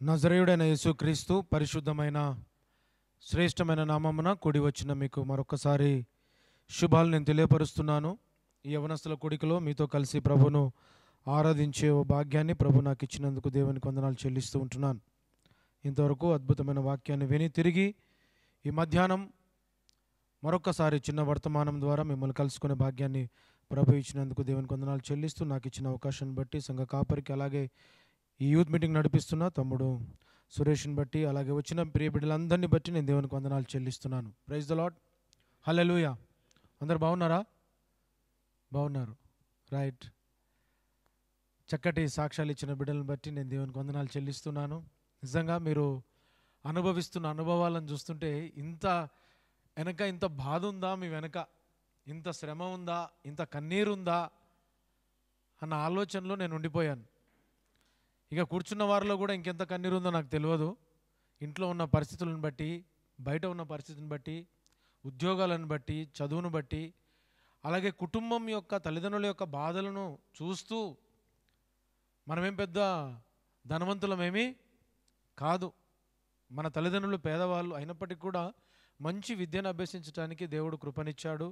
నజరేయుడైన యేసుక్రీస్తు పరిశుద్ధమైన శ్రేష్టమైన నామమున కూడి వచ్చిన మీకు మరొకసారి శుభాలు నేను తెలియపరుస్తున్నాను. ఈ యవనస్తుల కూడికలో మీతో కలిసి ప్రభును ఆరాధించే ఓ భాగ్యాన్ని ప్రభు నాకు ఇచ్చినందుకు దేవునికి వందనాలు చెల్లిస్తూ ఉంటున్నాను. ఇంతవరకు అద్భుతమైన వాక్యాన్ని విని తిరిగి ఈ మధ్యాహ్నం మరొకసారి చిన్న వర్తమానం ద్వారా మిమ్మల్ని కలుసుకునే భాగ్యాన్ని ప్రభు ఇచ్చినందుకు దేవునికి వందనాలు చెల్లిస్తూ నాకు ఇచ్చిన అవకాశాన్ని బట్టి సంఘ కాపరికి అలాగే ఈ యూత్ మీటింగ్ నడిపిస్తున్న తమ్ముడు సురేష్ని బట్టి అలాగే వచ్చిన ప్రియ బిడ్డలందరినీ బట్టి నేను దేవునికి వందనాలు చెల్లిస్తున్నాను. Praise the lord. హల్లెలూయా. అందరు బాగున్నారా? బాగున్నారు. రైట్. చక్కటి సాక్ష్యాలు ఇచ్చిన బిడ్డలను బట్టి నేను దేవునికి వందనాలు చెల్లిస్తున్నాను. నిజంగా మీరు అనుభవిస్తున్న అనుభవాలను చూస్తుంటే ఇంత వెనక ఇంత బాధ ఉందా, మీ వెనక ఇంత శ్రమ ఉందా, ఇంత కన్నీరుందా అన్న ఆలోచనలో నేను ఉండిపోయాను. ఇక కూర్చున్న వారిలో కూడా ఇంకెంత కన్నీరు ఉందో నాకు తెలియదు. ఇంట్లో ఉన్న పరిస్థితులను బట్టి, బయట ఉన్న పరిస్థితిని బట్టి, ఉద్యోగాలను బట్టి, చదువును బట్టి, అలాగే కుటుంబం యొక్క తల్లిదండ్రుల యొక్క బాధలను చూస్తూ మనమేం పెద్ద ధనవంతులమేమీ కాదు. మన తల్లిదండ్రులు పేదవాళ్ళు అయినప్పటికీ కూడా మంచి విద్యను అభ్యసించడానికి దేవుడు కృపనిచ్చాడు.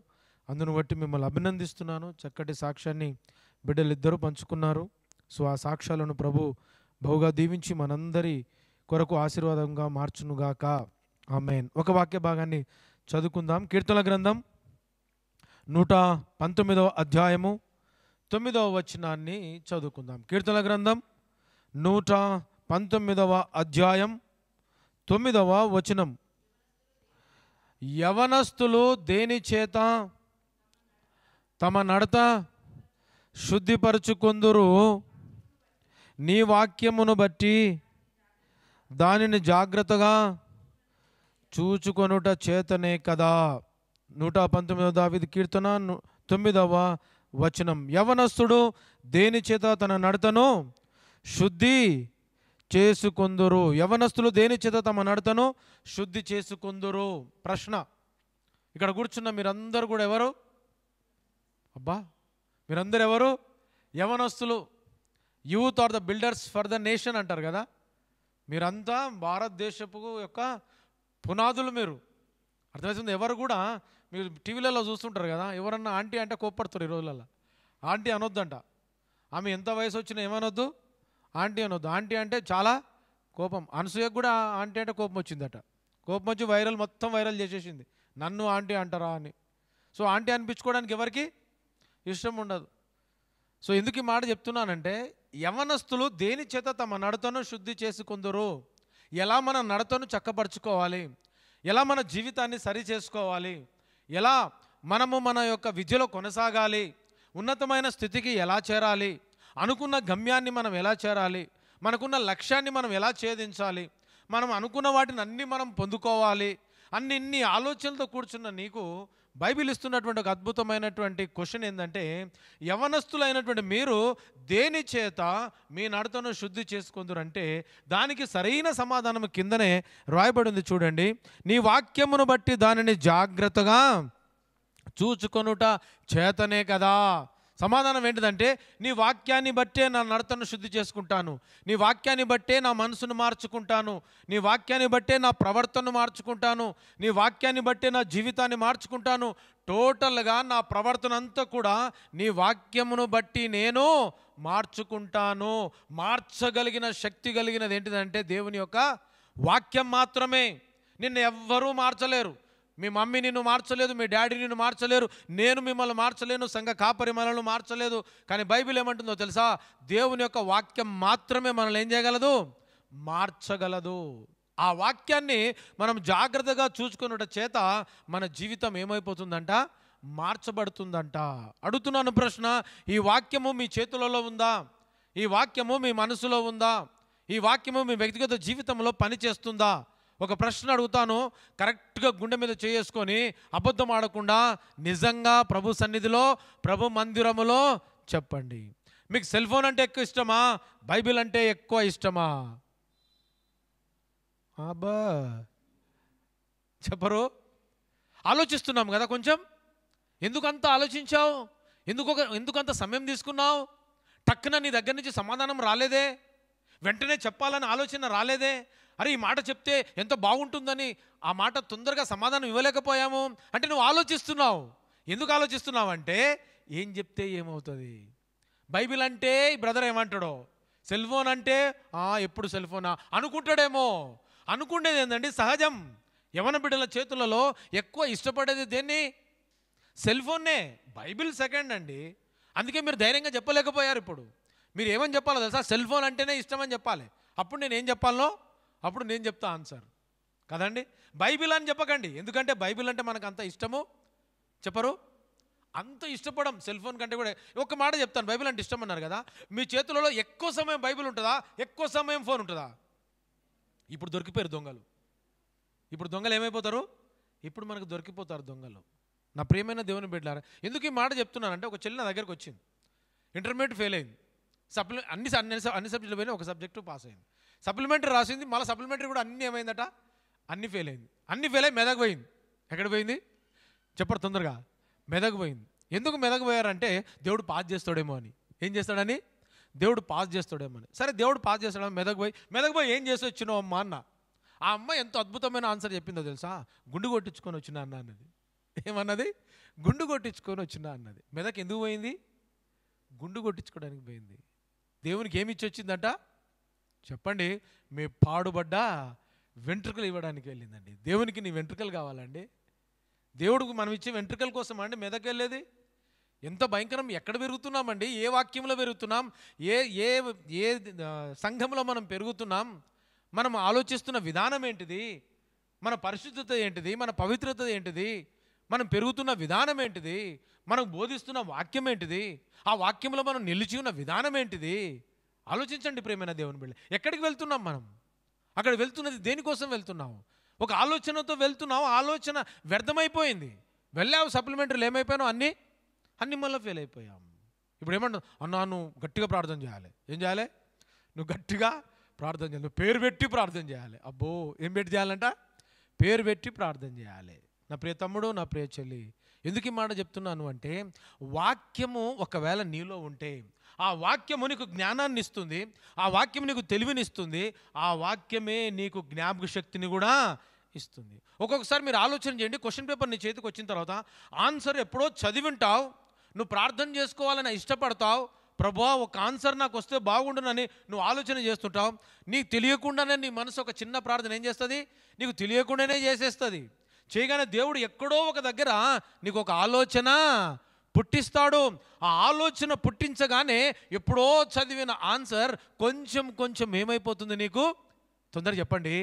అందును బట్టి మిమ్మల్ని అభినందిస్తున్నాను. చక్కటి సాక్ష్యాన్ని బిడ్డలిద్దరూ పంచుకున్నారు. సో ఆ సాక్ష్యాలను ప్రభు బహుగా దీవించి మనందరి కొరకు ఆశీర్వాదంగా మార్చునుగాక. ఆమేన్. ఒక వాక్య భాగాన్ని చదువుకుందాం. కీర్తనల గ్రంథం 119వ అధ్యాయము 9వ వచనాన్ని చదువుకుందాం. కీర్తనల గ్రంథం 119వ అధ్యాయం 9వ వచనం. యవనస్తులు దేని చేత తమ నడత శుద్ధిపరచుకొందురు, నీ వాక్యమును బట్టి దానిని జాగ్రత్తగా చూచుకొనుట చేతనే కదా. 119వ దావీదు కీర్తన 9వ వచనం. యవనస్తుడు దేని చేత తన నడతను శుద్ధి చేసుకొందురు. యవనస్తులు దేని చేత తమ నడతను శుద్ధి చేసుకొందురు. ప్రశ్న. ఇక్కడ కూర్చున్న మీరందరూ కూడా ఎవరు? అబ్బా, మీరందరూ ఎవరు? యవనస్తులు. Youth are the builders for the nation అంటారు కదా. మీరంతా భారతదేశపు యొక్క పునాదులు. మీరు అర్థమవుతుంది. ఎవరు కూడా మీరు టీవీలలో చూస్తుంటారు కదా, ఎవరన్నా ఆంటీ అంటే కోప్పడుతారు ఈ రోజులలో. ఆంటీ అనొద్దంట. ఆమె ఎంత వయసు వచ్చినా ఏమనొద్దు, ఆంటీ అనొద్దు. ఆంటీ అంటే చాలా కోపం. అనసూయకు కూడా ఆంటీ అంటే కోపం వచ్చిందట. కోపం వచ్చి మొత్తం వైరల్ చేసేసింది, నన్ను ఆంటీ అంటారా అని. సో ఆంటీ అనిపించుకోవడానికి ఎవరికి ఇష్టం ఉండదు. సో ఎందుకు ఈ మాట చెప్తున్నానంటే, యవనస్తులు దేని చేత తమ నడతను శుద్ధి చేసుకుందరు. ఎలా మన నడతను చక్కపరుచుకోవాలి, ఎలా మన జీవితాన్ని సరి చేసుకోవాలి, ఎలా మనము మన యొక్క విద్యలో కొనసాగాలి, ఉన్నతమైన స్థితికి ఎలా చేరాలి, అనుకున్న గమ్యాన్ని మనం ఎలా చేరాలి, మనకున్న లక్ష్యాన్ని మనం ఎలా ఛేదించాలి, మనం అనుకున్న వాటిని అన్నీ మనం పొందుకోవాలి, ఇన్ని ఆలోచనలతో కూర్చున్న నీకు బైబిల్ ఇస్తున్నటువంటి ఒక అద్భుతమైనటువంటి క్వశ్చన్ ఏంటంటే, యవనస్తులైనటువంటి మీరు దేని చేత మీ నడతను శుద్ధి చేసుకుందరంటే దానికి సరైన సమాధానం కిందనే రాయబడి ఉంది. చూడండి. నీ వాక్యమును బట్టి దానిని జాగ్రత్తగా చూచుకొనుట చేతనే కదా. సమాధానం ఏంటిదంటే, నీ వాక్యాన్ని బట్టే నా నడతను శుద్ధి చేసుకుంటాను, నీ వాక్యాన్ని బట్టే నా మనసును మార్చుకుంటాను, నీ వాక్యాన్ని బట్టే నా ప్రవర్తనను మార్చుకుంటాను, నీ వాక్యాన్ని బట్టే నా జీవితాన్ని మార్చుకుంటాను. టోటల్గా నా ప్రవర్తన అంతా కూడా నీ వాక్యమును బట్టి నేను మార్చుకుంటాను. మార్చగలిగిన శక్తి కలిగినది ఏంటిదంటే దేవుని యొక్క వాక్యం మాత్రమే. నిన్ను ఎవ్వరూ మార్చలేరు. మీ మమ్మీ నిన్ను మార్చలేదు, మీ డాడీ నిన్ను మార్చలేరు, నేను మిమ్మల్ని మార్చలేను, సంఘ కాపరి మనల్ని మార్చలేదు. కానీ బైబిల్ ఏమంటుందో తెలుసా? దేవుని యొక్క వాక్యం మాత్రమే మనల్ని ఏం చేయగలదు? మార్చగలదు. ఆ వాక్యాన్ని మనం జాగ్రత్తగా చూసుకున్నట చేత మన జీవితం ఏమైపోతుందంట? మార్చబడుతుందంట. అడుగుతున్నాను ప్రశ్న, ఈ వాక్యము మీ చేతులలో ఉందా? ఈ వాక్యము మీ మనసులో ఉందా? ఈ వాక్యము మీ వ్యక్తిగత జీవితంలో పనిచేస్తుందా? ఒక ప్రశ్న అడుగుతాను, కరెక్ట్గా గుండె మీద చేసుకొని అబద్ధం ఆడకుండా నిజంగా ప్రభు సన్నిధిలో, ప్రభు మందిరములో చెప్పండి. మీకు సెల్ ఫోన్ అంటే ఎక్కువ ఇష్టమా, బైబిల్ అంటే ఎక్కువ ఇష్టమా? అబ్బా చెప్పరు. ఆలోచిస్తున్నాం కదా కొంచెం. ఎందుకంత ఆలోచించావు? ఎందుకంత సమయం తీసుకున్నావు? టక్కున నీ దగ్గర నుంచి సమాధానం రాలేదే. వెంటనే చెప్పాలని ఆలోచన రాలేదే? అరే ఈ మాట చెప్తే ఎంత బాగుంటుందని ఆ మాట తొందరగా సమాధానం ఇవ్వలేకపోయాము అంటే నువ్వు ఆలోచిస్తున్నావు. ఎందుకు ఆలోచిస్తున్నావు అంటే ఏం చెప్తే ఏమవుతుంది. బైబిల్ అంటే బ్రదర్ ఏమంటాడో, సెల్ ఫోన్ అంటే ఎప్పుడు సెల్ ఫోనా అనుకుంటాడేమో. అనుకునేది ఏంటండి సహజం. యవన బిడ్డల చేతులలో ఎక్కువ ఇష్టపడేది దేన్ని? సెల్ ఫోన్నే. బైబిల్ సెకండ్ అండి. అందుకే మీరు ధైర్యంగా చెప్పలేకపోయారు. ఇప్పుడు మీరు ఏమని చెప్పాలో తెలుసా? సెల్ ఫోన్ అంటేనే ఇష్టమని చెప్పాలి. అప్పుడు నేను ఏం చెప్పాలో అప్పుడు నేను చెప్తా ఆన్సర్ కదండి. బైబిల్ అని చెప్పకండి, ఎందుకంటే బైబిల్ అంటే మనకు అంత ఇష్టము చెప్పరు, అంత ఇష్టపడం. సెల్ ఫోన్ కంటే కూడా ఒక మాట చెప్తాను, బైబిల్ అంటే ఇష్టం అన్నారు కదా, మీ చేతులలో ఎక్కువ సమయం బైబిల్ ఉంటుందా, ఎక్కువ సమయం ఫోన్ ఉంటుందా? ఇప్పుడు దొరికిపోయారు దొంగలు. ఇప్పుడు దొంగలు ఏమైపోతారు? ఇప్పుడు మనకు దొరికిపోతారు దొంగలు. నా ప్రియమైన దేవుని బిడ్డలారా, ఎందుకు ఈ మాట చెప్తున్నానంటే ఒక చెల్లి నా దగ్గరకు వచ్చింది, ఇంటర్మీడియట్ ఫెయిల్ అయింది. అన్ని సబ్జెక్టులు పోయినా ఒక సబ్జెక్టు పాస్ అయింది. సప్లిమెంటరీ రాసింది, మళ్ళీ సప్లిమెంటరీ కూడా అన్నీ ఏమైందట, అన్నీ ఫెయిల్ అయింది. అన్నీ ఫెయిల్ అయ్యి మెదక్ పోయింది. ఎక్కడ పోయింది చెప్పరు తొందరగా? మెదక్ పోయింది. ఎందుకు మెదక్ పోయారంటే దేవుడు పాస్ చేస్తాడేమో అని. ఏం చేస్తాడని? దేవుడు పాస్ చేస్తాడేమో అని. సరే దేవుడు పాస్ చేస్తాడని మెదక్ పోయి ఏం చేసి వచ్చినావు అమ్మ అన్న. ఆ అమ్మ ఎంత అద్భుతమైన ఆన్సర్ చెప్పిందో తెలుసా? గుండు కొట్టించుకొని వచ్చినా అన్న అన్నది. ఏమన్నది? గుండు కొట్టించుకొని వచ్చినా అన్నది. మెదక్ ఎందుకు పోయింది? గుండు కొట్టించుకోవడానికి పోయింది. దేవునికి ఏమి ఇచ్చి వచ్చిందంట చెప్పండి? మీ పాడుబడ్డ వెంట్రుకలు ఇవ్వడానికి వెళ్ళిందండి. దేవునికి నీ వెంట్రుకలు కావాలండి? దేవుడికి మనం ఇచ్చే వెంట్రుకల కోసం అండి మెదక్ వెళ్ళేది? ఎంత భయంకరం. ఎక్కడ పెరుగుతున్నామండి? ఏ వాక్యంలో పెరుగుతున్నాం? ఏ ఏ ఏ సంఘంలో మనం పెరుగుతున్నాం? మనం ఆలోచిస్తున్న విధానం ఏంటిది? మన పరిశుద్ధత ఏంటిది? మన పవిత్రత ఏంటిది? మనం పెరుగుతున్న విధానం ఏంటిది? మనం బోధిస్తున్న వాక్యం ఏంటిది? ఆ వాక్యంలో మనం నిలిచి ఉన్న విధానం ఏంటిది? ఆలోచించండి ప్రియమైన దేవుని బిడ్డ. ఎక్కడికి వెళ్తున్నాం మనం? అక్కడ వెళ్తున్నది దేనికోసం వెళ్తున్నావు? ఒక ఆలోచనతో వెళ్తున్నావు, ఆలోచన వ్యర్థమైపోయింది. వెళ్ళావు, సప్లిమెంటరీలు ఏమైపోయావు? అన్నీ మళ్ళీ ఫెయిల్ అయిపోయాం. ఇప్పుడు ఏమన్నా అన్నా, నువ్వు గట్టిగా ప్రార్థన చేయాలి. ఏం చేయాలి? నువ్వు గట్టిగా ప్రార్థన చేయాలి. నువ్వు పేరు పెట్టి ప్రార్థన చేయాలి. అబ్బో, ఏం పెట్టి చేయాలంట? పేరు పెట్టి ప్రార్థన చేయాలి. నా ప్రియ తమ్ముడు, నా ప్రియ చెల్లి, ఎందుకు ఈ మాట చెప్తున్నాను అంటే, వాక్యము ఒకవేళ నీలో ఉంటే ఆ వాక్యము నీకు జ్ఞానాన్ని ఇస్తుంది, ఆ వాక్యం నీకు తెలివినిస్తుంది, ఆ వాక్యమే నీకు జ్ఞాపక శక్తిని కూడా ఇస్తుంది. ఒక్కొక్కసారి మీరు ఆలోచన చేయండి, క్వశ్చన్ పేపర్ నీ చేతికి వచ్చిన తర్వాత ఆన్సర్ ఎప్పుడో చదివింటావు, నువ్వు ప్రార్థన చేసుకోవాలని ఇష్టపడతావు, ప్రభువా ఒక ఆన్సర్ నాకు వస్తే బాగుండునని నువ్వు ఆలోచన చేస్తుంటావు. నీకు తెలియకుండానే నీ మనసు ఒక చిన్న ప్రార్థన ఏం చేస్తుంది? నీకు తెలియకుండానే చేసేస్తుంది. చేయగానే దేవుడు ఎక్కడో ఒక దగ్గర నీకు ఒక ఆలోచన పుట్టిస్తాడు. ఆ ఆలోచన పుట్టించగానే ఎప్పుడో చదివిన ఆన్సర్ కొంచెం కొంచెం ఏమైపోతుంది నీకు? తొందరగా చెప్పండి.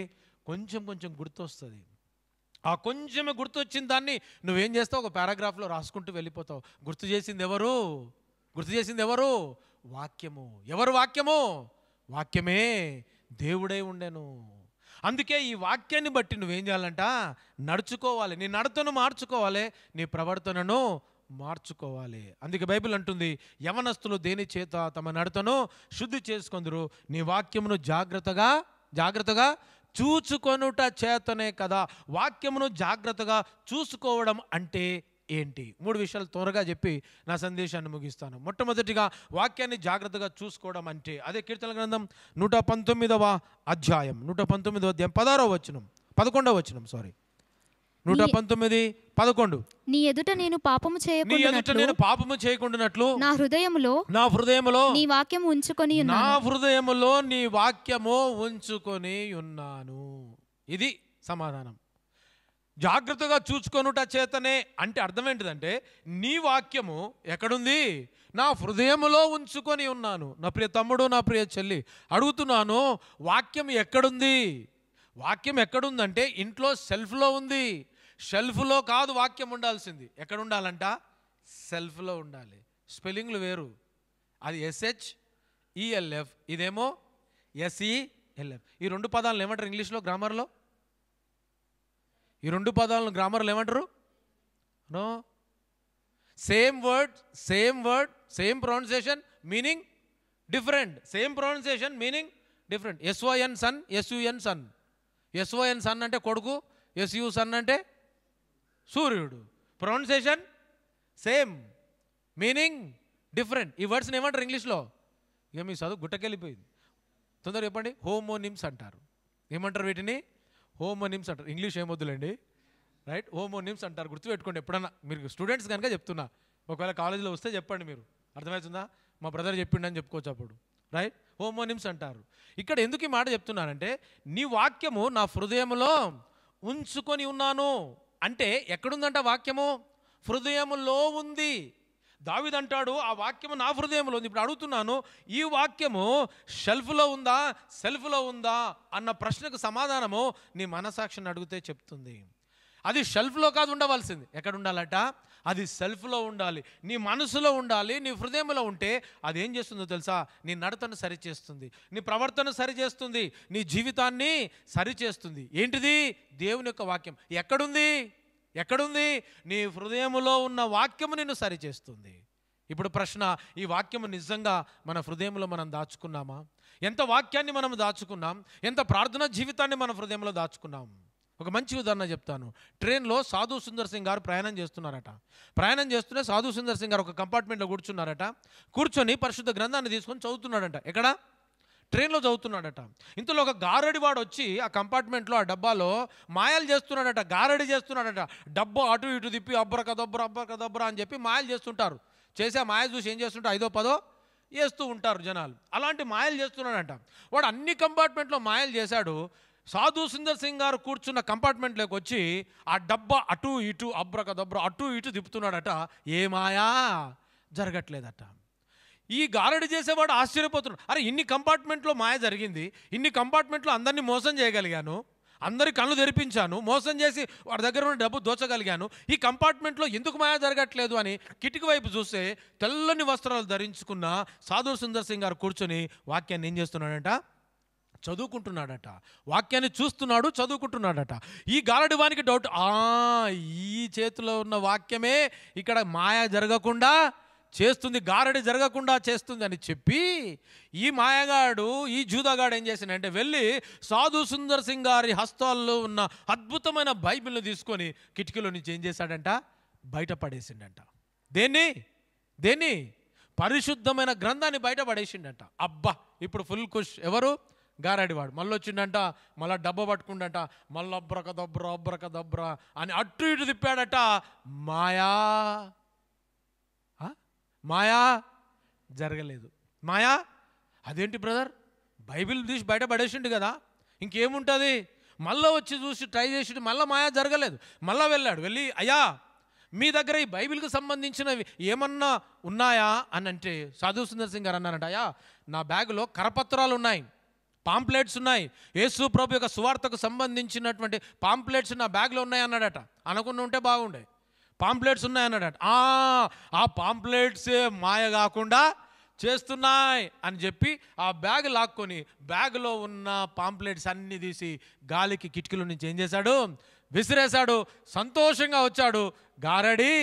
కొంచెం కొంచెం గుర్తొస్తుంది. ఆ కొంచెమే గుర్తొచ్చిన దాన్ని నువ్వేం చేస్తావు? ఒక పారాగ్రాఫ్లో రాసుకుంటూ వెళ్ళిపోతావు. గుర్తు చేసింది ఎవరు? వాక్యము. ఎవరు వాక్యము? వాక్యమే దేవుడై ఉండెను. అందుకే ఈ వాక్యాన్ని బట్టి నువ్వేం చేయాలంట? నడుచుకోవాలి. నీ నడతను మార్చుకోవాలి, నీ ప్రవర్తనను మార్చుకోవాలి. అందుకే బైబిల్ అంటుంది, యవనస్తులు దేని చేత తమ నడతను శుద్ధి చేసుకొందురు, నీ వాక్యమును జాగ్రత్తగా చూచుకొనుట చేతనే కదా. వాక్యమును జాగ్రత్తగా చూసుకోవడం అంటే ఏంటి? 3 విషయాలు త్వరగా చెప్పి నా సందేశాన్ని ముగిస్తాను. మొట్టమొదటిగా వాక్యాన్ని జాగ్రత్తగా చూసుకోవడం అంటే అదే కీర్తన గ్రంథం 119వ అధ్యాయం 119వ అధ్యాయం 11వ వచనం 11వ వచనం 119:11 నీ ఎదుట నేను పాపము చేయకుండానట్లు నా హృదయములో నీ వాక్యము ఉంచుకొని ఉన్నాను. ఇది సమాధానం. జాగ్రత్తగా చూసుకొనుట చేతనే అంటే అర్థం ఏంటిదంటే, నీ వాక్యము ఎక్కడుంది? నా హృదయములో ఉంచుకొని ఉన్నాను. నా ప్రియ తమ్ముడు, నా ప్రియ చెల్లి, అడుగుతున్నాను, వాక్యం ఎక్కడుంది? వాక్యం ఎక్కడుందంటే ఇంట్లో సెల్ఫ్లో ఉంది. షెల్ఫ్లో కాదు వాక్యం ఉండాల్సింది. ఎక్కడ ఉండాలంట? సెల్ఫ్లో ఉండాలి. స్పెల్లింగ్లు వేరు. అది SHELF, ఇదేమో SELF. ఈ 2 పదాలను ఏమంటారు ఇంగ్లీష్లో గ్రామర్లో? ఈ 2 పదాలను గ్రామర్లో ఏమంటారు? No, same word same pronunciation, meaning different. Same pronunciation, meaning different. SON son, SUN sun. SON son అంటే కొడుకు, SU సన్ అంటే సూర్యుడు. Pronunciation same, meaning different. ఈ వర్డ్స్ని ఏమంటారు ఇంగ్లీష్లో? ఇక మీ చదువు గుట్టకెళ్ళిపోయింది. తొందరగా చెప్పండి. హోమోనిమ్స్ అంటారు. ఏమంటారు వీటిని? హోమోనిమ్స్ అంటారు. English ఏమొద్దులేండి, right? హోమోనిమ్స్ అంటారు. గుర్తుపెట్టుకోండి. ఎప్పుడన్నా మీరు స్టూడెంట్స్ కనుక చెప్తున్నా, ఒకవేళ కాలేజీలో వస్తే చెప్పండి మీరు. అర్థమవుతుందా? మా బ్రదర్ చెప్పిండని చెప్పుకోవచ్చు అప్పుడు, రైట్? హోమోనిమ్స్ అంటారు. ఇక్కడ ఎందుకు ఈ మాట చెప్తున్నానంటే, నీ వాక్యము నా హృదయంలో ఉంచుకొని ఉన్నాను అంటే ఎక్కడుందంట వాక్యము? హృదయములో ఉంది. దావీదు అంటాడు, ఆ వాక్యము నా హృదయంలో ఉంది. ఇప్పుడు అడుగుతున్నాను, ఈ వాక్యము షెల్ఫ్లో ఉందా, సెల్ఫ్లో ఉందా అన్న ప్రశ్నకు సమాధానము నీ మనసాక్షిని అడిగితే చెప్తుంది. అది షెల్ఫ్లో కాదు ఉండవలసింది. ఎక్కడ ఉండాలట? అది సెల్ఫ్లో ఉండాలి, నీ మనసులో ఉండాలి. నీ హృదయంలో ఉంటే అది ఏం చేస్తుందో తెలుసా? నీ నడతను సరిచేస్తుంది, నీ ప్రవర్తన సరిచేస్తుంది, నీ జీవితాన్ని సరిచేస్తుంది. ఏంటిది? దేవుని యొక్క వాక్యం. ఎక్కడుంది? ఎక్కడుంది? నీ హృదయములో ఉన్న వాక్యము నిన్ను సరిచేస్తుంది. ఇప్పుడు ప్రశ్న, ఈ వాక్యము నిజంగా మన హృదయంలో మనం దాచుకున్నామా? ఎంత వాక్యాన్ని మనం దాచుకున్నాం? ఎంత ప్రార్థనా జీవితాన్ని మన హృదయంలో దాచుకున్నాం? ఒక మంచి ఉదాహరణ చెప్తాను. ట్రైన్లో సాధు సుందర్ సింగ్ గారు ప్రయాణం చేస్తున్నారట. ప్రయాణం చేస్తూనే సాధు సుందర్ సింగ్ గారు ఒక కంపార్ట్మెంట్లో కూర్చున్నారట. కూర్చొని పరిశుద్ధ గ్రంథాన్ని తీసుకొని చదువుతున్నాడంట. ఎక్కడ? ట్రైన్లో చదువుతున్నాడట. ఇంతలో ఒక గారడివాడు వచ్చి ఆ కంపార్ట్మెంట్లో, ఆ డబ్బాలో మాయలు చేస్తున్నాడట, గారడి చేస్తున్నాడట. డబ్బా అటు ఇటు తిప్పి అబ్బరకదబ్బర అని చెప్పి మాయలు చేస్తుంటారు. చేసి ఆ మాయ చూసి ఏం చేస్తుంటారు? 5ో 10ో వేస్తూ ఉంటారు జనాలు. అలాంటి మాయలు చేస్తున్నాడట. వాడు అన్ని కంపార్ట్మెంట్లో మాయలు చేశాడు. సాధు సుందర్ సింగ్ గారు కూర్చున్న కంపార్ట్మెంట్లోకి వచ్చి ఆ డబ్బా అటు ఇటు అబ్రకదబ్ర అటు ఇటు తిప్పుతున్నాడట. ఏ మాయా జరగట్లేదట. ఈ గారడి చేసేవాడు ఆశ్చర్యపోతున్నాడు. అరే, ఇన్ని కంపార్ట్మెంట్లో మాయ జరిగింది, ఇన్ని కంపార్ట్మెంట్లో అందరినీ మోసం చేయగలిగాను, అందరి కళ్ళు తెరిపించాను, మోసం చేసి వాడి దగ్గర ఉన్న డబ్బు దోచగలిగాను, ఈ కంపార్ట్మెంట్లో ఎందుకు మాయ జరగట్లేదు అని కిటికీ వైపు చూస్తే తెల్లని వస్త్రాలు ధరించుకున్న సాధు సుందర్ సింగ్ గారు కూర్చొని వాక్యాన్ని ఏం చేస్తున్నాడంట? చదువుకుంటున్నాడట. వాక్యాన్ని చూస్తున్నాడు, చదువుకుంటున్నాడట. ఈ గారడి వానికి డౌట్, ఈ చేతిలో ఉన్న వాక్యమే ఇక్కడ మాయ జరగకుండా చేస్తుంది, గారడి జరగకుండా చేస్తుంది అని చెప్పి ఈ మాయగాడు, ఈ జూదగాడు ఏం చేశాడంటే వెళ్ళి సాధు సుందర్ సింగ్ గారి హస్తాల్లో ఉన్న అద్భుతమైన బైబిల్ని తీసుకొని కిటికీలో నుంచి ఏం చేశాడంట? బయటపడేసిండంట. దేన్ని? పరిశుద్ధమైన గ్రంథాన్ని బయటపడేసిండంట. అబ్బా, ఇప్పుడు ఫుల్ ఖుష్. ఎవరు? గారడివాడు. మళ్ళీ వచ్చిండంట, మళ్ళీ డబ్బా పట్టుకుండంట, మళ్ళీ అబ్రకదబ్ర అని అటు ఇటు తిప్పాడట. మాయా జరగలేదు. మాయా అదేంటి బ్రదర్, బైబిల్ తీసి బయట పడేసిండు కదా, ఇంకేముంటుంది? మళ్ళీ వచ్చి చూసి ట్రై చేసి మళ్ళీ మాయా జరగలేదు. మళ్ళీ వెళ్ళాడు. వెళ్ళి, అయ్యా మీ దగ్గర ఈ బైబిల్కి సంబంధించినవి ఏమన్నా ఉన్నాయా అని అంటే సాధు సుందర్ సింగ్ గారు అన్నారంట, అయ్యా నా బ్యాగులో కరపత్రాలు ఉన్నాయి, పాంప్లెట్స్ ఉన్నాయి, యేసు ప్రభు యొక్క సువార్తకు సంబంధించినటువంటి పాంప్లెట్స్ నా బ్యాగ్లో ఉన్నాయి అన్నాడట. అనుకుని ఉంటే బాగుండే. పాంప్లెట్స్ ఉన్నాయన్నాడట. ఆ పాంప్లెట్సే మాయ కాకుండా చేస్తున్నాయి అని చెప్పి ఆ బ్యాగ్ లాక్కొని బ్యాగ్లో ఉన్న పాంప్లెట్స్ అన్నీ తీసి గాలికి కిటికీల నుంచి ఏం చేశాడు? విసిరేశాడు. సంతోషంగా వచ్చాడు. గారడి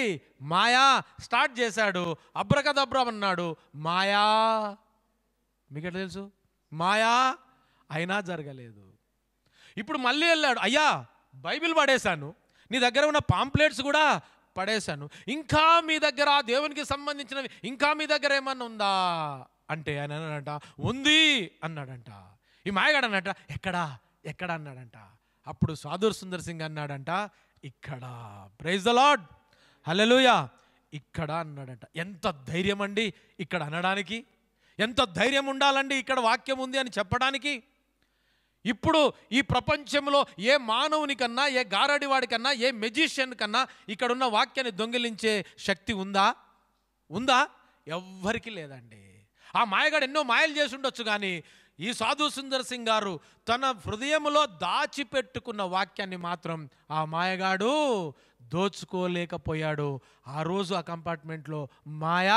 మాయా స్టార్ట్ చేశాడు. అబ్రకదబ్ర అన్నాడు. మాయా మీకెట్లా తెలుసు? మాయా అయినా జరగలేదు. ఇప్పుడు మళ్ళీ వెళ్ళాడు. అయ్యా బైబిల్ పడేశాను, నీ దగ్గర ఉన్న పాంప్లెట్స్ కూడా పడేశాను, ఇంకా మీ దగ్గర దేవునికి సంబంధించినవి ఇంకా మీ దగ్గర ఏమన్నా ఉందా అంటే ఆయన అన్నాడంట, ఉంది అన్నాడంట. ఈ మాయగాడు అన్నట, ఎక్కడ అన్నాడంట. అప్పుడు సాధు సుందర్ సింగ్ అన్నాడంట, ఇక్కడ. ప్రైజ్ ద లార్డ్, హల్లెలూయా. ఇక్కడ అన్నాడంట. ఎంత ధైర్యం అండి ఇక్కడ అనడానికి! ఎంత ధైర్యం ఉండాలండి ఇక్కడ వాక్యం ఉంది అని చెప్పడానికి! ఇప్పుడు ఈ ప్రపంచంలో ఏ మానవునికన్నా, ఏ గారడివాడికన్నా, ఏ మెజిషియన్ కన్నా ఇక్కడున్న వాక్యాన్ని దొంగిలించే శక్తి ఉందా? ఎవ్వరికి లేదండి. ఆ మాయగాడు ఎన్నో మాయలు చేసి ఉండొచ్చు, కానీ ఈ సాధు సుందర్ సింగ్ గారు తన హృదయంలో దాచిపెట్టుకున్న వాక్యాన్ని మాత్రం ఆ మాయగాడు దోచుకోలేకపోయాడు. ఆ రోజు ఆ కంపార్ట్మెంట్లో మాయ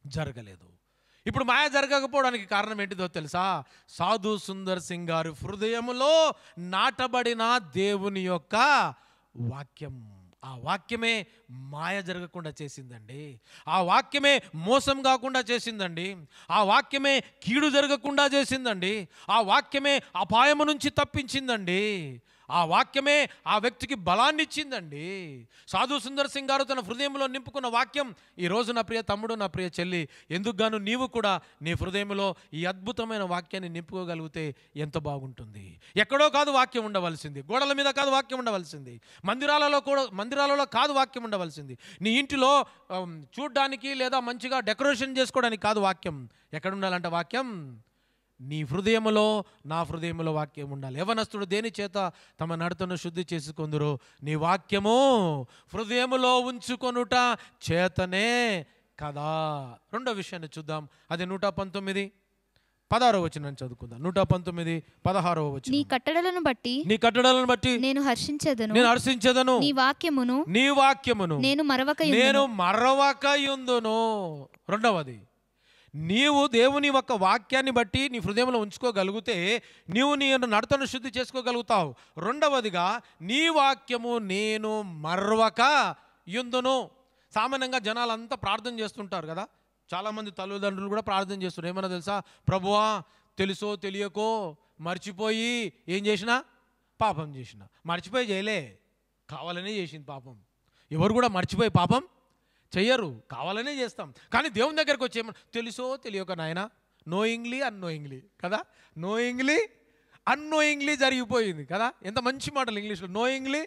జరగలేదు. ఇప్పుడు మాయ జరగకపోవడానికి కారణం ఏంటిదో తెలుసా? సాధు సుందర్ సింగ్ గారు హృదయములో నాటబడిన దేవుని యొక్క వాక్యం. ఆ వాక్యమే మాయ జరగకుండా చేసిందండి. ఆ వాక్యమే మోసం కాకుండా చేసిందండి. ఆ వాక్యమే కీడు జరగకుండా చేసిందండి. ఆ వాక్యమే అపాయము నుంచి తప్పించిందండి. ఆ వాక్యమే ఆ వ్యక్తికి బలాన్ని ఇచ్చిందండి. సాధు సుందర్ సింగ్ గారు తన హృదయంలో నింపుకున్న వాక్యం ఈరోజు నా ప్రియ తమ్ముడు, నా ప్రియ చెల్లి, ఎందుకు గాను నీవు కూడా నీ హృదయంలో ఈ అద్భుతమైన వాక్యాన్ని నింపుకోగలిగితే ఎంత బాగుంటుంది. ఎక్కడో కాదు వాక్యం ఉండవలసింది, గోడల మీద కాదు వాక్యం ఉండవలసింది, మందిరాలలో కాదు వాక్యం ఉండవలసింది, నీ ఇంటిలో చూడ్డానికి లేదా మంచిగా డెకరేషన్ చేసుకోవడానికి కాదు వాక్యం. ఎక్కడ ఉండాలంట వాక్యం? నీ హృదయములో, నా హృదయములో వాక్యం ఉండాలి. యవనస్తుడు దేని చేత తమ నడతను శుద్ధి చేసుకొందురో నీ వాక్యము హృదయములో ఉంచుకొనుట చేతనే కదా. రెండో విషయాన్ని చూద్దాం. అది 119 16వ వచనం చదువుకుందాం. 119 16వ వచనం. నీ కట్టడలను బట్టి నేను హర్షించెదను, నీ వాక్యమును నేను మరవక యుందును. రెండవది, నీవు దేవుని యొక్క వాక్యాన్ని బట్టి నీ హృదయంలో ఉంచుకోగలిగితే నీవు నీ నడతను శుద్ధి చేసుకోగలుగుతావు. రెండవదిగా, నీ వాక్యము నేను మరవక యుందును. సామాన్యంగా జనాలంతా ప్రార్థన చేస్తుంటారు కదా, చాలామంది తల్లిదండ్రులు కూడా ప్రార్థన చేస్తున్నారు. ఏమన్నా తెలుసా? ప్రభువా, తెలుసో తెలియకో మర్చిపోయి ఏం చేసినా, పాపం చేసిన. మర్చిపోయి చేయలే, కావాలనే చేసింది పాపం. ఎవరు కూడా మర్చిపోయి పాపం చెయ్యరు, కావాలనే చేస్తాం. కానీ దేవుని దగ్గరకు వచ్చి ఏమన్నా తెలుసో తెలియక నాయన, నోయింగ్లీ అన్నోయింగ్లీ కదా, నోయింగ్లీ అన్నోయింగ్లీ జరిగిపోయింది కదా. ఎంత మంచి మాటలు ఇంగ్లీష్లో, నోయింగ్లీ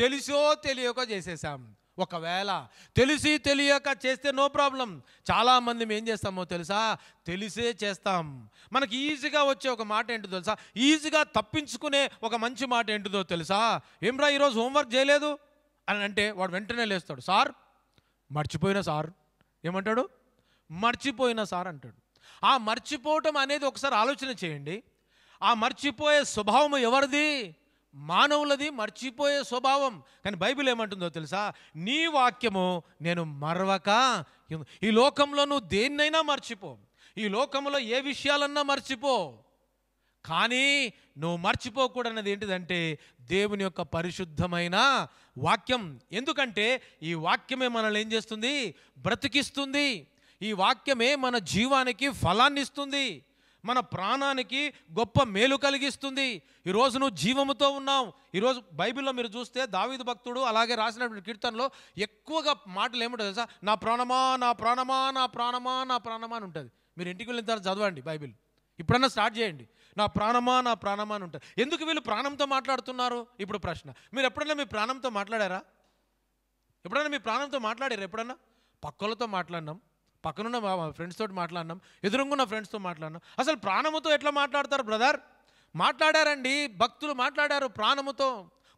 తెలుసో తెలియక చేసేసాం. ఒకవేళ తెలిసి తెలియక చేస్తే నో ప్రాబ్లం. చాలామంది ఏం చేస్తామో తెలుసా, తెలిసే చేస్తాం. మనకి ఈజీగా వచ్చే ఒక మాట ఏంటో తెలుసా, ఈజీగా తప్పించుకునే ఒక మంచి మాట ఏంటిదో తెలుసా? ఏమ్రా ఈరోజు హోంవర్క్ చేయలేదు అని అంటే వాడు వెంటనే లేస్తాడు, సార్ మర్చిపోయినా సార్. ఏమంటాడు? మర్చిపోయినా సార్ అంటాడు. ఆ మర్చిపోవటం అనేది ఒకసారి ఆలోచన చేయండి. ఆ మర్చిపోయే స్వభావం ఎవరిది? మానవులది మర్చిపోయే స్వభావం. కానీ బైబిల్ ఏమంటుందో తెలుసా? నీ వాక్యము నేను మరవక. ఈ లోకంలో నువ్వు దేన్నైనా మర్చిపో, ఈ లోకంలో ఏ విషయాలన్నా మర్చిపో, కానీ నువ్వు మర్చిపోకూడనది ఏంటిదంటే దేవుని యొక్క పరిశుద్ధమైన వాక్యం. ఎందుకంటే ఈ వాక్యమే మనల్ని ఏం చేస్తుంది? బ్రతికిస్తుంది. ఈ వాక్యమే మన జీవానికి ఫలాన్ని ఇస్తుంది, మన ప్రాణానికి గొప్ప మేలు కలిగిస్తుంది. ఈరోజు నువ్వు జీవముతో ఉన్నావు. ఈరోజు బైబిల్లో మీరు చూస్తే దావీదు భక్తుడు అలాగే రాసినటువంటి కీర్తనలో ఎక్కువగా మాటలు ఏముంటుంది తెలుసా? నా ప్రాణమా, నా ప్రాణమా, నా ప్రాణమా, నా ప్రాణమా అని ఉంటుంది. మీరు ఇంటికి వెళ్ళిన తర్వాత చదవండి బైబిల్, ఇప్పుడన్నా స్టార్ట్ చేయండి. నా ప్రాణమా, నా ప్రాణమా అని ఉంటుంది. ఎందుకు వీళ్ళు ప్రాణంతో మాట్లాడుతున్నారు? ఇప్పుడు ప్రశ్న, మీరు ఎప్పుడన్నా మీ ప్రాణంతో మాట్లాడారా? ఎప్పుడన్నా మీ ప్రాణంతో మాట్లాడారా? ఎప్పుడన్నా పక్కలతో మాట్లాడినాం, పక్కనున్న ఫ్రెండ్స్ తోటి మాట్లాడినాం, ఎదురుంగున్న ఫ్రెండ్స్తో మాట్లాడినాం. అసలు ప్రాణముతో ఎట్లా మాట్లాడతారు బ్రదర్? మాట్లాడారండి, భక్తులు మాట్లాడారు ప్రాణముతో.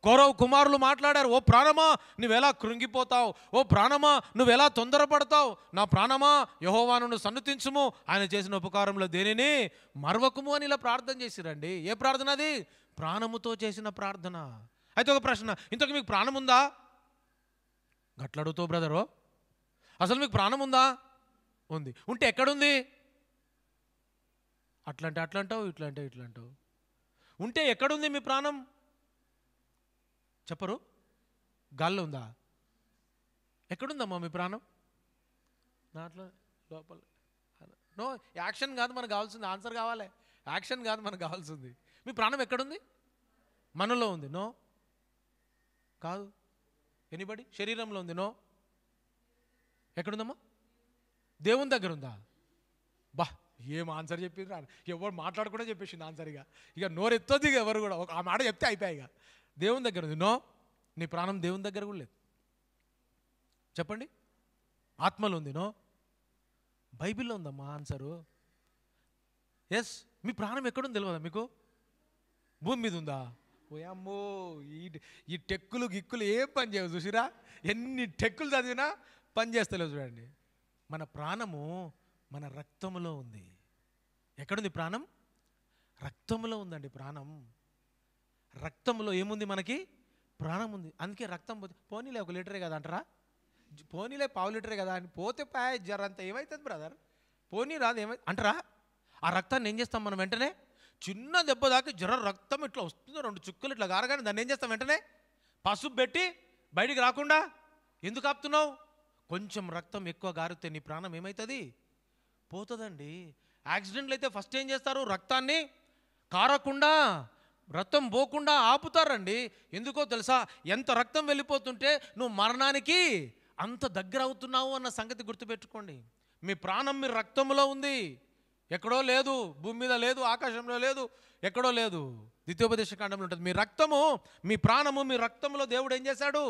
కౌరవ కుమారులు మాట్లాడారు, ఓ ప్రాణమా నువ్వెలా కృంగిపోతావు, ఓ ప్రాణమా నువ్వెలా తొందరపడతావు, నా ప్రాణమా యెహోవాను సన్నుతించుము, ఆయన చేసిన ఉపకారంలో దేనిని మరవకుము అని ఇలా ప్రార్థన చేసిరండి. ఏ ప్రార్థన అది? ప్రాణముతో చేసిన ప్రార్థన. అయితే ఒక ప్రశ్న, ఇంతకు మీకు ప్రాణం ఉందా? గట్లడుగుతావు బ్రదరు, అసలు మీకు ప్రాణం ఉందా? ఉంది. ఉంటే ఎక్కడుంది? అట్లంటే అట్లంటావు, ఇట్లంటే ఇట్లంటావు. ఉంటే ఎక్కడుంది మీ ప్రాణం? చెప్పరు. గాల్లో ఉందా? ఎక్కడుందమ్మా మీ ప్రాణం? దాంట్లో లోపల. నో, యాక్షన్ కాదు మనకు కావాల్సింది, ఆన్సర్ కావాలి. యాక్షన్ కాదు మనకు కావాల్సింది. మీ ప్రాణం ఎక్కడుంది? మనలో ఉంది. నో కాదు. ఎనీబడి? శరీరంలో ఉంది. నో. ఎక్కడుందమ్మా? దేవుని దగ్గర ఉందా? బా, ఏం ఆన్సర్ చెప్పింది? ఎవరు మాట్లాడకుండా చెప్పేసింది ఆన్సర్. ఇక నోరెత్తొద్దు ఇక ఎవరు కూడా. ఆ మాట చెప్తే అయిపోయాయి. ఇక దేవుని దగ్గర ఉంది. నో, నీ ప్రాణం దేవుని దగ్గర కూడా లేదు. చెప్పండి. ఆత్మలో ఉంది. నో, బైబిల్లో ఉందమ్మా ఆన్సరు. ఎస్. మీ ప్రాణం ఎక్కడుంది తెలియదా మీకు? భూమి మీద ఉందా? ఓయమ్మో, ఈ టెక్కులు గిక్కులు ఏం పని చేయవు. చూసిరా, ఎన్ని టెక్కులు చదివినా పని చేస్తలేవు. చూడండి, మన ప్రాణము మన రక్తములో ఉంది. ఎక్కడుంది ప్రాణం? రక్తములో ఉందండి ప్రాణం. రక్తంలో ఏముంది? మనకి ప్రాణం ఉంది. అందుకే రక్తం పోతే పోనీలే 1 లీటరే కదా అంటారా? పోనీలే 1/2 లీటరే కదా అని పోతే జర అంత ఏమవుతుంది బ్రదర్? పోనీ రాదు ఏమై అంటారా? ఆ రక్తాన్ని ఏం చేస్తాం మనం? వెంటనే చిన్న దెబ్బ దాకా జర రక్తం ఇట్లా వస్తుంది, 2 చుక్కలు ఇట్లా గారగానే దాన్ని ఏం చేస్తాం? వెంటనే పసుపు పెట్టి బయటికి రాకుండా ఎందుకు ఆపుతున్నావు? కొంచెం రక్తం ఎక్కువ గారితే నీ ప్రాణం ఏమవుతుంది? పోతుందండి. యాక్సిడెంట్లు అయితే ఫస్ట్ ఏం చేస్తారు? రక్తాన్ని కారకుండా రక్తం పోకుండా ఆపుతారండి. ఎందుకో తెలుసా? ఎంత రక్తం వెళ్ళిపోతుంటే నువ్వు మరణానికి అంత దగ్గర అవుతున్నావు అన్న సంగతి గుర్తుపెట్టుకోండి. మీ ప్రాణం మీ రక్తంలో ఉంది, ఎక్కడో లేదు, భూమి మీద లేదు, ఆకాశంలో లేదు, ఎక్కడో లేదు. ద్వితీయోపదేశ కాండంలో ఉంటుంది. మీ రక్తము, మీ ప్రాణము మీ రక్తంలో దేవుడు ఏం చేశాడు?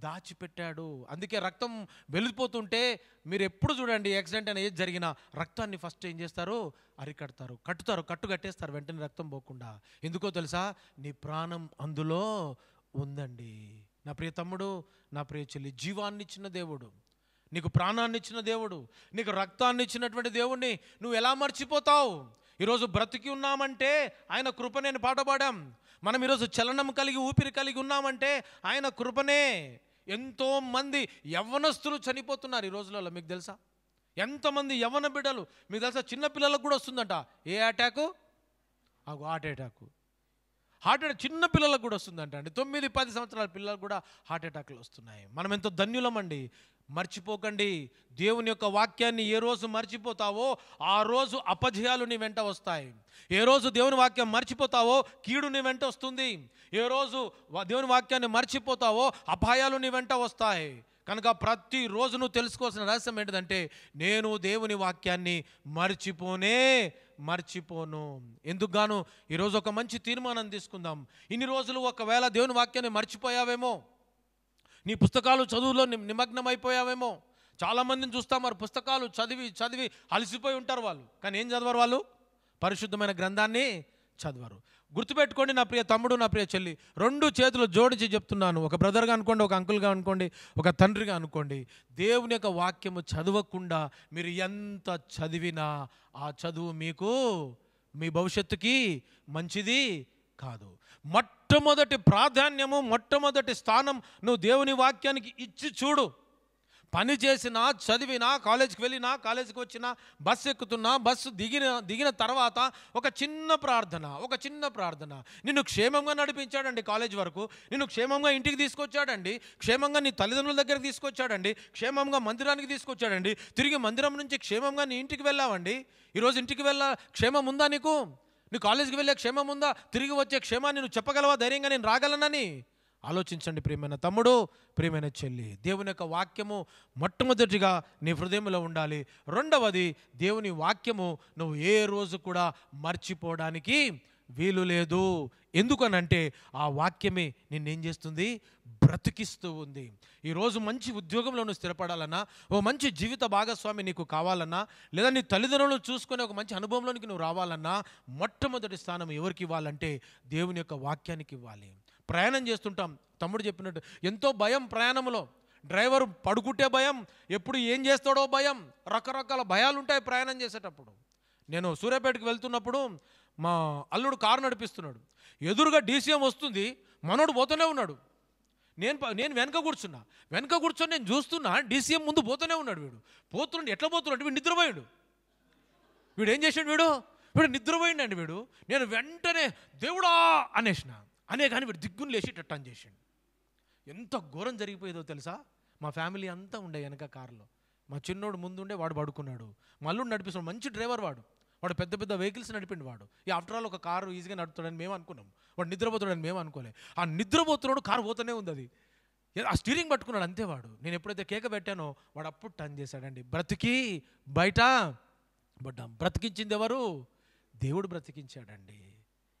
దాచిపెట్టాడు. అందుకే రక్తం వెళ్ళిపోతుంటే మీరు ఎప్పుడు చూడండి, యాక్సిడెంట్ అని ఏది జరిగినా రక్తాన్ని ఫస్ట్ ఏం చేస్తారు? అరికడతారు, కట్టు కట్టేస్తారు వెంటనే రక్తం పోకుండా. ఎందుకో తెలుసా? నీ ప్రాణం అందులో ఉందండి. నా ప్రియ తమ్ముడు, నా ప్రియ చెల్లి, జీవాన్ని ఇచ్చిన దేవుడు, నీకు ప్రాణాన్ని ఇచ్చిన దేవుడు, నీకు రక్తాన్ని ఇచ్చినటువంటి దేవుణ్ణి నువ్వు ఎలా మర్చిపోతావు? ఈరోజు బ్రతికి ఉన్నామంటే ఆయన కృపనే పాట పాడాం. మనం ఈరోజు చలనం కలిగి ఊపిరి కలిగి ఉన్నామంటే ఆయన కృపనే. ఎంతోమంది యవ్వనస్తులు చనిపోతున్నారు ఈ రోజులలో. మీకు తెలుసా? ఎంతమంది యవ్వన బిడ్డలు, మీకు తెలుసా? చిన్నపిల్లలకు కూడా వస్తుందంట. ఏ అటాకు? Heart attack. చిన్న పిల్లలకు కూడా వస్తుందంట అండి. 9-10 సంవత్సరాల పిల్లలకు కూడా హార్ట్ అటాక్లు వస్తున్నాయి. మనం ఎంతో ధన్యులమండి. మర్చిపోకండి, దేవుని యొక్క వాక్యాన్ని ఏ రోజు మర్చిపోతావో ఆ రోజు అపజయాలు నీ వెంట వస్తాయి. ఏ రోజు దేవుని వాక్యం మర్చిపోతావో కీడు నీ వెంట వస్తుంది. ఏ రోజు దేవుని వాక్యాన్ని మర్చిపోతావో అపాయాలు నీ వెంట వస్తాయి. కనుక ప్రతిరోజు నువ్వు తెలుసుకోవాల్సిన రహస్యం ఏంటిదంటే, నేను దేవుని వాక్యాన్ని మర్చిపోను. ఎందుకు గాను ఈరోజు ఒక మంచి తీర్మానం తీసుకుందాం. ఇన్ని రోజులు ఒకవేళ దేవుని వాక్యాన్ని మర్చిపోయావేమో, నీ పుస్తకాలు చదువులో నిమగ్నమైపోయావేమో. చాలామందిని చూస్తాం, మరి పుస్తకాలు చదివి అలసిపోయి ఉంటారు వాళ్ళు. కానీ ఏం చదవరు? వాళ్ళు పరిశుద్ధమైన గ్రంథాన్ని చదవరు. గుర్తుపెట్టుకోండి నా ప్రియ తమ్ముడు, నా ప్రియ చెల్లి, 2 చేతులు జోడించి చెప్తున్నాను. ఒక బ్రదర్గా అనుకోండి, ఒక అంకుల్గా అనుకోండి, ఒక తండ్రిగా అనుకోండి. దేవుని యొక్క వాక్యము చదవకుండా మీరు ఎంత చదివినా ఆ చదువు మీకు మీ భవిష్యత్తుకి మంచిది కాదు. మొట్టమొదటి ప్రాధాన్యము, మొట్టమొదటి స్థానం నువ్వు దేవుని వాక్యానికి ఇచ్చి చూడు. పని చేసినా, చదివినా, కాలేజీకి వెళ్ళినా, కాలేజీకి వచ్చినా, బస్సు ఎక్కుతున్నా, బస్సు దిగిన తర్వాత ఒక చిన్న ప్రార్థన. నిన్ను క్షేమంగా నడిపించాడండి కాలేజ్ వరకు, నిన్ను క్షేమంగా ఇంటికి తీసుకొచ్చాడండి, క్షేమంగా నీ తల్లిదండ్రుల దగ్గరికి తీసుకొచ్చాడండి, క్షేమంగా మందిరానికి తీసుకొచ్చాడండి, తిరిగి మందిరం నుంచి క్షేమంగా నీ ఇంటికి వెళ్ళావండి. ఈరోజు ఇంటికి క్షేమం ఉందా నీకు? నీ కాలేజీకి వెళ్ళే క్షేమం ఉందా? తిరిగి వచ్చే క్షేమాన్ని నువ్వు చెప్పగలవా ధైర్యంగా నేను రాగలనని? ఆలోచించండి ప్రియమైన తమ్ముడు, ప్రియమైన చెల్లి. దేవుని యొక్క వాక్యము మొట్టమొదటిగా నీ హృదయంలో ఉండాలి. రెండవది, దేవుని వాక్యము నువ్వు ఏ రోజు కూడా మర్చిపోవడానికి వీలు లేదు. ఎందుకనంటే ఆ వాక్యమే నిన్నేం చేస్తుంది? బ్రతికిస్తూ ఉంది. ఈరోజు మంచి ఉద్యోగంలో నువ్వు స్థిరపడాలన్నా, ఓ మంచి జీవిత భాగస్వామి నీకు కావాలన్నా, లేదా నీ తల్లిదండ్రులను చూసుకునే ఒక మంచి అనుభవంలోనికి నువ్వు రావాలన్నా, మొట్టమొదటి స్థానం ఎవరికి ఇవ్వాలంటే దేవుని యొక్క వాక్యానికి ఇవ్వాలి. ప్రయాణం చేస్తుంటాం, తమ్ముడు చెప్పినట్టు ఎంతో భయం ప్రయాణంలో. డ్రైవర్ పడుకుంటే భయం, ఎప్పుడు ఏం చేస్తాడో భయం, రకరకాల భయాలు ఉంటాయి ప్రయాణం చేసేటప్పుడు. నేను సూర్యాపేటకి వెళ్తున్నప్పుడు మా అల్లుడు కారు నడిపిస్తున్నాడు. ఎదురుగా డీసీఎం వస్తుంది, మనోడు పోతూనే ఉన్నాడు. నేను వెనక కూర్చొని నేను చూస్తున్నా, డీసీఎం ముందు పోతూనే ఉన్నాడు. పోతున్నాడు. ఎట్లా పోతున్నాడు? వీడు నిద్రపోయాడు. వీడు ఏం చేశాడు? వీడు నిద్రపోయిండండి. నేను వెంటనే దేవుడా అనే కానీ వీడు దిగ్గును లేచేటట్టు అని చేసాడు. ఎంత ఘోరం జరిగిపోయేదో తెలుసా? మా ఫ్యామిలీ అంతా ఉండే వెనక కారులో. మా చిన్నోడు ముందుండే, వాడు పడుకున్నాడు. మల్లుడు నడిపిస్తున్నాడు, మంచి డ్రైవర్ వాడు పెద్ద పెద్ద వెహికల్స్ నడిపిండు వాడు. ఈ ఆఫ్టర్ ఆల్ ఒక కారు ఈజీగా నడుపుతాడని మేము అనుకున్నాం, వాడు నిద్రపోతాడని మేము అనుకోలే. ఆ నిద్రపోతున్నాడు, కారు పోతూనే ఉంది. అది ఆ స్టీరింగ్ పట్టుకున్నాడు అంతే వాడు. నేను ఎప్పుడైతే కేక పెట్టానో వాడు అప్పుడు టర్న్ చేశాడండి. బ్రతికి బయట పడ్డాం. బ్రతికించింది ఎవరు? దేవుడు బ్రతికించాడండి.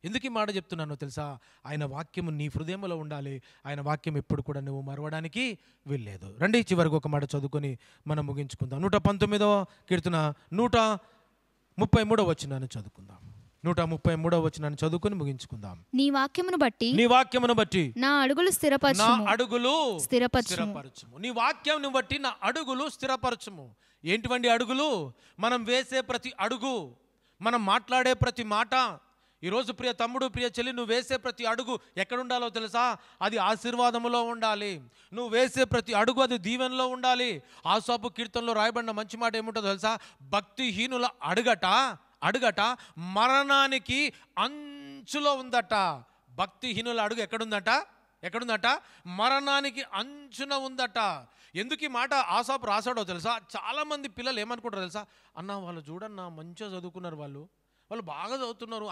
ఎందుకు ఈ మాట చెప్తున్నానో తెలుసా? ఆయన వాక్యము నీ హృదయంలో ఉండాలి. ఆయన వాక్యం ఎప్పుడు కూడా నువ్వు మరవడానికి వీల్లేదు. రండి చివరికి ఒక మాట చదువుకొని మనం ముగించుకుందాం. 119వ కీర్తన 133వ వచనాన్ని చదువుకుందాం. 133వ వచనాన్ని చదువుకొని ముగించుకుందాం. నీ వాక్యమును బట్టి నా అడుగులు స్థిరపరచుము. నీ వాక్యమును బట్టి నా అడుగులు స్థిరపరచుము. ఏంటివండి అడుగులు? మనం వేసే ప్రతి అడుగు, మనం మాట్లాడే ప్రతి మాట. ఈరోజు ప్రియ తమ్ముడు, ప్రియ చెల్లి, నువ్వు వేసే ప్రతి అడుగు ఎక్కడుండాలో తెలుసా? అది ఆశీర్వాదములో ఉండాలి. నువ్వు వేసే ప్రతి అడుగు అది దీవెనలో ఉండాలి. ఆసాపు కీర్తనలో రాయబడిన మంచి మాట ఏముంటుందో తెలుసా? భక్తిహీనుల అడుగట మరణానికి అంచులో ఉందట. భక్తిహీనుల అడుగు ఎక్కడుందట? మరణానికి అంచున ఉందట. ఎందుకు ఈ మాట ఆసాపు రాశాడో తెలుసా? చాలామంది పిల్లలు ఏమనుకుంటారో తెలుసా? అన్న వాళ్ళు చూడన్నా మంచిగా చదువుకున్నారు, వాళ్ళు బాగా చదువుతున్నారు,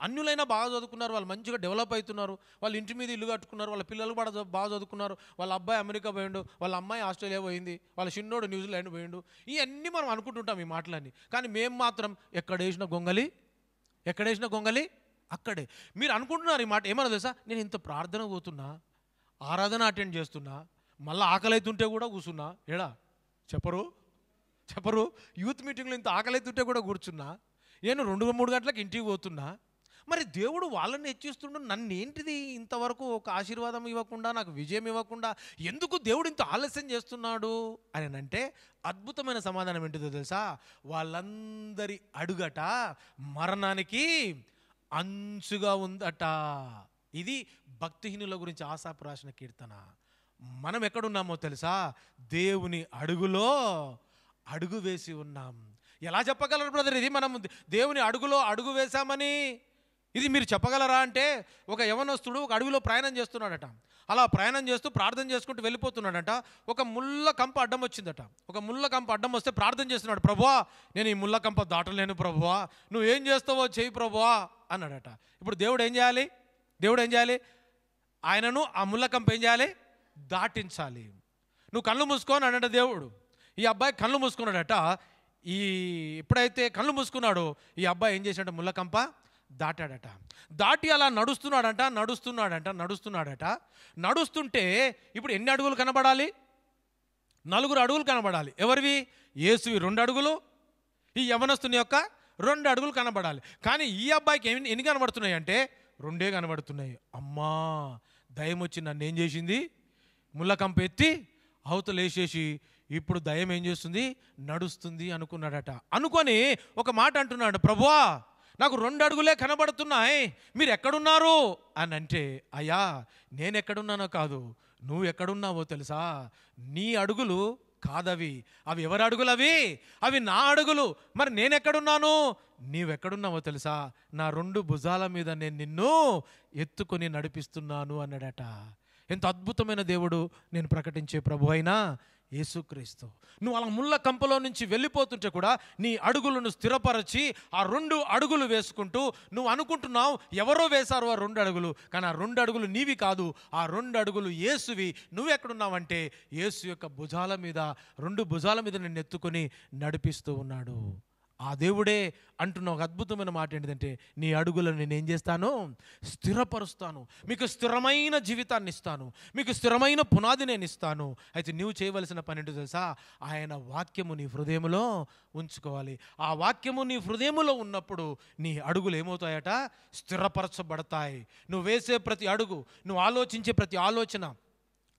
అన్యులైనా బాగా చదువుకున్నారు, వాళ్ళు మంచిగా డెవలప్ అవుతున్నారు, వాళ్ళు ఇంటి మీద ఇల్లు కట్టుకున్నారు, వాళ్ళ పిల్లలు కూడా బాగా చదువుకున్నారు, వాళ్ళ అబ్బాయి అమెరికా పోయిండు, వాళ్ళ అమ్మాయి ఆస్ట్రేలియా పోయింది, వాళ్ళ చిన్నోడు న్యూజిలాండ్ పోయిండు. ఇవన్నీ మనం అనుకుంటుంటాం ఈ మాటలన్నీ. కానీ మేము మాత్రం ఎక్కడేసిన గొంగలి అక్కడే. మీరు అనుకుంటున్నారు ఈ మాట ఏమన్నా తెలుసా, నేను ఇంత ప్రార్థన పోతున్నా, ఆరాధన అటెండ్ చేస్తున్నా, మళ్ళీ ఆకలి అవుతుంటే కూడా కూర్చున్నా. ఏడా చెప్పరు యూత్ మీటింగ్లో ఇంత ఆకలి అవుతుంటే కూడా కూర్చున్నా, నేను 2-3 గంటలకు ఇంటికి పోతున్నా. మరి దేవుడు వాళ్ళని హెచ్చిస్తుండు, నన్ను ఏంటిది ఇంతవరకు ఒక ఆశీర్వాదం ఇవ్వకుండా, నాకు విజయం ఇవ్వకుండా ఎందుకు దేవుడు ఇంత ఆలస్యం చేస్తున్నాడు అని అంటే అద్భుతమైన సమాధానం ఏంటిదో తెలుసా, వాళ్ళందరి అడుగట మరణానికి అంచుగా ఉందట. ఇది భక్తిహీనుల గురించి ఆసాపు రాసిన కీర్తన. మనం ఎక్కడున్నామో తెలుసా, దేవుని అడుగులో అడుగు వేసి ఉన్నాం. ఎలా చెప్పగలరు బ్రదర్ ఇది మనం దేవుని అడుగులో అడుగు వేశామని? ఇది మీరు చెప్పగలరా అంటే, ఒక యవనస్తుడు ఒక అడవిలో ప్రయాణం చేస్తున్నాడట. అలా ప్రయాణం చేస్తూ ప్రార్థన చేసుకుంటూ వెళ్ళిపోతున్నాడట. ఒక ముళ్ళ కంప అడ్డం వచ్చిందట. ఒక ముళ్ళ కంప అడ్డం వస్తే ప్రార్థన చేస్తున్నాడు, ప్రభువా నేను ఈ ముళ్ళ కంప దాటలేను ప్రభువా, నువ్వు ఏం చేస్తావో చెయ్యి ప్రభువా అన్నాడట. ఇప్పుడు దేవుడు ఏం చేయాలి? ఆయనను ఆ ముళ్ళ కంప ఏం చేయాలి? దాటించాలి. నువ్వు కళ్ళు మూసుకొని అన్నాడు దేవుడు. ఈ అబ్బాయి కళ్ళు మూసుకున్నాడట. ఎప్పుడైతే కళ్ళు మూసుకున్నాడో ఈ అబ్బాయి ఏం చేశాడట, ముళ్ళకంప దాటాడట. దాటి అలా నడుస్తున్నాడట. నడుస్తుంటే ఇప్పుడు ఎన్ని అడుగులు కనబడాలి? 4 అడుగులు కనబడాలి. ఎవరివి? యేసువి 2 అడుగులు, ఈ యవనస్తుని యొక్క 2 అడుగులు కనబడాలి. కానీ ఈ అబ్బాయికి ఎన్ని కనబడుతున్నాయి అంటే 2 కనబడుతున్నాయి. అమ్మా దయ్యం వచ్చి నన్ను ఏం చేసింది, ముళ్ళకంప ఎత్తి అవతలేసేసి ఇప్పుడు దయ్యం ఏం చేస్తుంది, నడుస్తుంది అనుకున్నాడట. అనుకొని ఒక మాట అంటున్నాడు, ప్రభువా నాకు 2 అడుగులే కనబడుతున్నాయి, మీరు ఎక్కడున్నారు అని అంటే, అయ్యా నేను ఎక్కడున్నానో కాదు, నువ్వు ఎక్కడున్నావో తెలుసా, నీ అడుగులు కాదవి, అవి ఎవరి అడుగులు? అవి నా అడుగులు. మరి నేను ఎక్కడున్నాను, నీవెక్కడున్నావో తెలుసా, నా 2 భుజాల మీద నేను నిన్ను ఎత్తుకొని నడిపిస్తున్నాను అన్నాడట. ఎంత అద్భుతమైన దేవుడు నేను ప్రకటించే ప్రభు అయినా యేసుక్రీస్తు. నువ్వు అలా ముళ్ళ కంపలో నుంచి వెళ్ళిపోతుంటే కూడా నీ అడుగులను స్థిరపరచి ఆ 2 అడుగులు వేసుకుంటూ నువ్వు అనుకుంటున్నావు ఎవరో వేశారు ఆ 2 అడుగులు, కానీ ఆ 2 అడుగులు నీవి కాదు, ఆ 2 అడుగులు యేసువి. నువ్వెక్కడున్నావంటే యేసు యొక్క భుజాల మీద, 2 భుజాల మీద నిన్ను ఎత్తుకొని నడిపిస్తూ ఉన్నాడు. ఆ దేవుడే అంటున్న ఒక అద్భుతమైన మాట ఏంటంటే, నీ అడుగులను నేనేం చేస్తాను, స్థిరపరుస్తాను, మీకు స్థిరమైన జీవితాన్ని ఇస్తాను, మీకు స్థిరమైన పునాది నేను ఇస్తాను. అయితే నువ్వు చేయవలసిన పని ఏంటో తెలుసా, ఆయన వాక్యము నీ హృదయములో ఉంచుకోవాలి. ఆ వాక్యము నీ హృదయములో ఉన్నప్పుడు నీ అడుగులు ఏమవుతాయట, స్థిరపరచబడతాయి. నువ్వు వేసే ప్రతి అడుగు, నువ్వు ఆలోచించే ప్రతి ఆలోచన,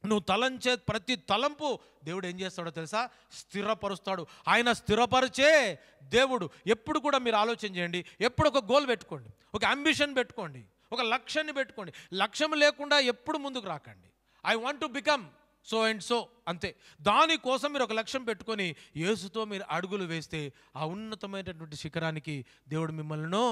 నువ్వు తలంచే ప్రతి తలంపు దేవుడు ఏం చేస్తాడో తెలుసా, స్థిరపరుస్తాడు. ఆయన స్థిరపరిచే దేవుడు. ఎప్పుడు కూడా మీరు ఆలోచన చేయండి, ఎప్పుడు ఒక గోల్ పెట్టుకోండి, ఒక అంబిషన్ పెట్టుకోండి, ఒక లక్ష్యాన్ని పెట్టుకోండి. లక్ష్యం లేకుండా ఎప్పుడు ముందుకు రాకండి. I want to become so and so, అంతే. దానికోసం మీరు ఒక లక్ష్యం పెట్టుకొని యేసుతో మీరు అడుగులు వేస్తే ఆ ఉన్నతమైనటువంటి శిఖరానికి దేవుడు మిమ్మల్ని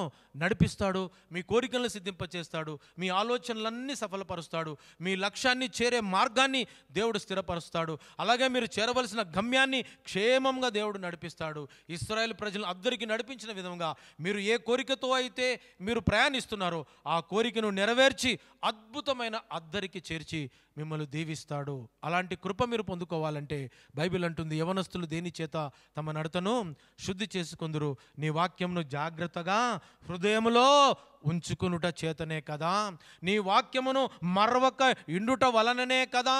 నడిపిస్తాడు, మీ కోరికలను సిద్ధింపచేస్తాడు, మీ ఆలోచనలన్నీ సఫలపరుస్తాడు, మీ లక్ష్యాన్ని చేరే మార్గాన్ని దేవుడు స్థిరపరుస్తాడు. అలాగే మీరు చేరవలసిన గమ్యాన్ని క్షేమంగా దేవుడు నడిపిస్తాడు. ఇశ్రాయేలు ప్రజలను అందరికీ నడిపించిన విధంగా మీరు ఏ కోరికతో అయితే మీరు ప్రయాణిస్తున్నారో ఆ కోరికను నెరవేర్చి అద్భుతమైన అద్దరికి చేర్చి మిమ్మల్ని దీవిస్తాడు. అలాంటి కృప మీరు పొందుకోవాలంటే బైబిల్ అంటుంది, యవనస్తులు దేని చేత తమ నడతను శుద్ధి చేసుకొందురు, నీ వాక్యంను జాగ్రత్తగా హృదయములో ఉంచుకునుట చేతనే కదా, నీ వాక్యమును మరవక ఇండుట వలననే కదా,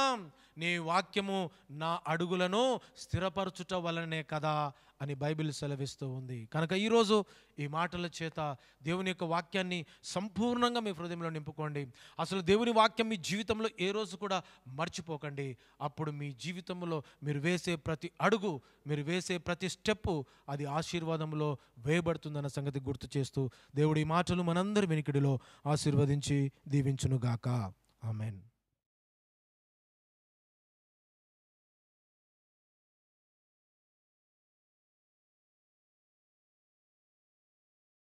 నీ వాక్యము నా అడుగులను స్థిరపరచుట వలనే కదా అని బైబిల్ సెలవిస్తూ ఉంది. కనుక ఈరోజు ఈ మాటల చేత దేవుని యొక్క వాక్యాన్ని సంపూర్ణంగా మీ హృదయంలో నింపుకోండి. అసలు దేవుని వాక్యం మీ జీవితంలో ఏ రోజు కూడా మర్చిపోకండి. అప్పుడు మీ జీవితంలో మీరు వేసే ప్రతి అడుగు, మీరు వేసే ప్రతి స్టెప్పు అది ఆశీర్వాదంలో వేయబడుతుందన్న సంగతి గుర్తు చేస్తూ దేవుడి మాటలు మనందరి వెనుకడిలో ఆశీర్వదించి దీవించునుగాక. ఆమెన్.